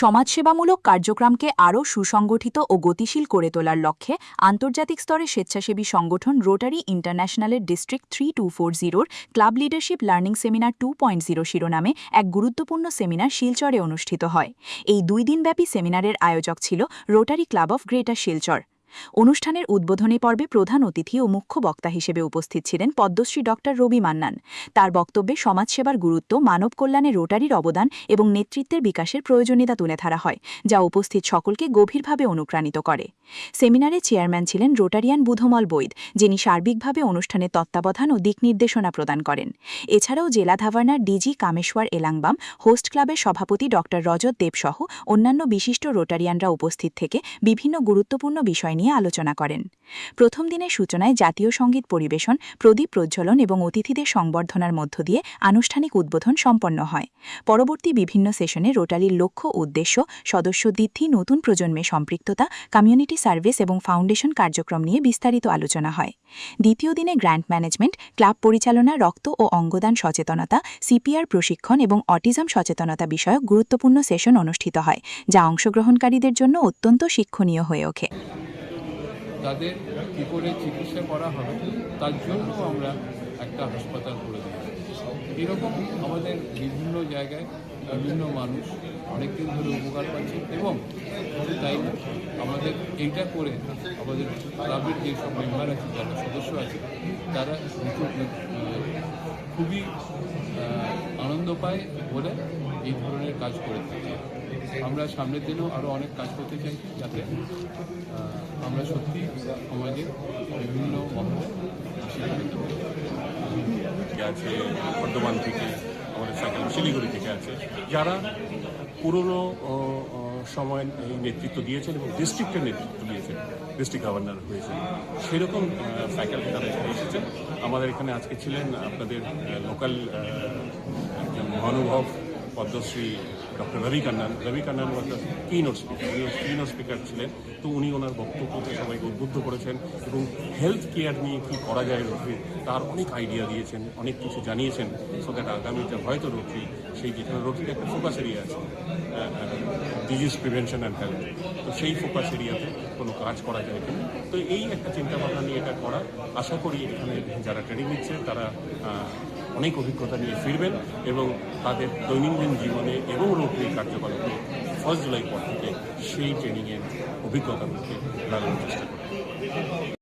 সমাজসেবামূলক কার্যক্রমকে আরও সুসংগঠিত ও গতিশীল করে তোলার লক্ষ্যে আন্তর্জাতিক স্তরে স্বেচ্ছাসেবী সংগঠন রোটারি ইন্টারন্যাশনালের district 3240 club leadership learning seminar 2.0 শিরোনামে এক গুরুত্বপূর্ণ সেমিনার শিলচরে অনুষ্ঠিত হয়। এই 2 দিনব্যাপী সেমিনারের আয়োজক ছিল rotary club of greater Silchar. অনুষ্ঠানের উদ্বোধনী পর্বে প্রধান অতিথি ও মুখ্য বক্তা হিসেবে উপস্থিত ছিলেন পদ্মশ্রী ডক্টর রবি মান্নান। তার বক্তব্যে সমাজসেবার গুরুত্ব, মানব কল্যাণে রোটারির অবদান এবং নেতৃত্বের বিকাশের প্রয়োজনীয়তা তুলে ধরা হয়, যা উপস্থিত সকলকে গভীরভাবে অনুপ্রাণিত করে। সেমিনারে চেয়ারম্যান ছিলেন রোটারিয়ান বুধমল বৈদ, যিনি সার্বিকভাবে অনুষ্ঠানের তত্ত্বাবধান ও দিক নির্দেশনা প্রদান করেন। এছাড়াও জেলা ধাভারনার ডিজি কামেশ্বর এলাংবাম, হোস্ট ক্লাবের সভাপতি ডক্টর রজত দেবসহ অন্যান্য বিশিষ্ট রোটারিয়ানরা উপস্থিত থেকে বিভিন্ন গুরুত্বপূর্ণ বিষয় নিয়ে আলোচনা করেন। প্রথম দিনের সূচনায় জাতীয় সঙ্গীত পরিবেশন, প্রদীপ প্রজ্বলন এবং অতিথিদের সংবর্ধনার মধ্য দিয়ে আনুষ্ঠানিক উদ্বোধন সম্পন্ন হয়। পরবর্তী বিভিন্ন সেশনে রোটারির লক্ষ্য, উদ্দেশ্য, সদস্য বৃদ্ধি, নতুন প্রজন্মে সম্পৃক্ততা, কমিউনিটি সার্ভিস এবং ফাউন্ডেশন কার্যক্রম নিয়ে বিস্তারিত আলোচনা হয়। দ্বিতীয় দিনে গ্র্যান্ট ম্যানেজমেন্ট, ক্লাব পরিচালনা, রক্ত ও অঙ্গদান সচেতনতা, সিপিআর প্রশিক্ষণ এবং অটিজম সচেতনতা বিষয়ক গুরুত্বপূর্ণ সেশন অনুষ্ঠিত হয়, যা অংশগ্রহণকারীদের জন্য অত্যন্ত শিক্ষণীয় হয়ে ওঠে। তাদের কী করে চিকিৎসা করা হবে তার জন্য আমরা একটা হাসপাতাল করে দিই। এরকম আমাদের বিভিন্ন জায়গায় বিভিন্ন মানুষ অনেক দিন ধরে উপকার পাচ্ছে এবং তাই না আমাদের এইটা করে আমাদের ক্লাবের যেসব মেম্বার আছে, যারা সদস্য আছে, তারা খুবই আনন্দ পায় বলে এই ধরনের কাজ করে থাকে। আমরা সামনের দিনেও আরও অনেক কাজ করতে চাই, যাতে আমরা সত্যি সমাজের বিভিন্ন মহলে আছে, বর্ধমান থেকে আমাদের সাইকেল শিলিগুড়ি থেকে আছে, যারা পুরনো সময় নেতৃত্ব দিয়েছেন এবং ডিস্ট্রিক্টের নেতৃত্ব দিয়েছেন, ডিস্ট্রিক্ট গভর্নর হয়েছেন, সেরকম ফ্যাকাল্টি তারা এসেছেন। আমাদের এখানে আজকে ছিলেন আপনাদের লোকাল একজন মহানুভব পদ্মশ্রী ডক্টর রবি কান্নান ওয়াজ কিনোট স্পিকার। উনি কিনোট স্পিকার ছিলেন, তো উনি ওনার বক্তব্যকে সবাইকে উদ্বুদ্ধ করেছেন এবং হেলথ কেয়ার নিয়ে কী করা যায় রোটারি, তার অনেক আইডিয়া দিয়েছেন, অনেক কিছু জানিয়েছেন, সো দ্যাট আগামীতে হয়তো রোটারি, সেই যেখানে রোটারি একটা ফোকাস এরিয়া আছে, ডিজিজ প্রিভেনশন অ্যান্ড হেলথ, তো সেই ফোকাস এরিয়াতে কোনো কাজ করা যায় কিনা। তো এই একটা চিন্তাভাবনা নিয়ে এটা করা। আশা করি এখানে যারা ট্রেনিং নিচ্ছে তারা অনেক অভিজ্ঞতা নিয়ে ফিরবেন এবং তাদের দৈনন্দিন জীবনে এবং রোটারি কার্যকলাপে 1 জুলাই পর থেকে সেই ট্রেনিংয়ের অভিজ্ঞতাগুলোকে লাগানোর চেষ্টা করবেন।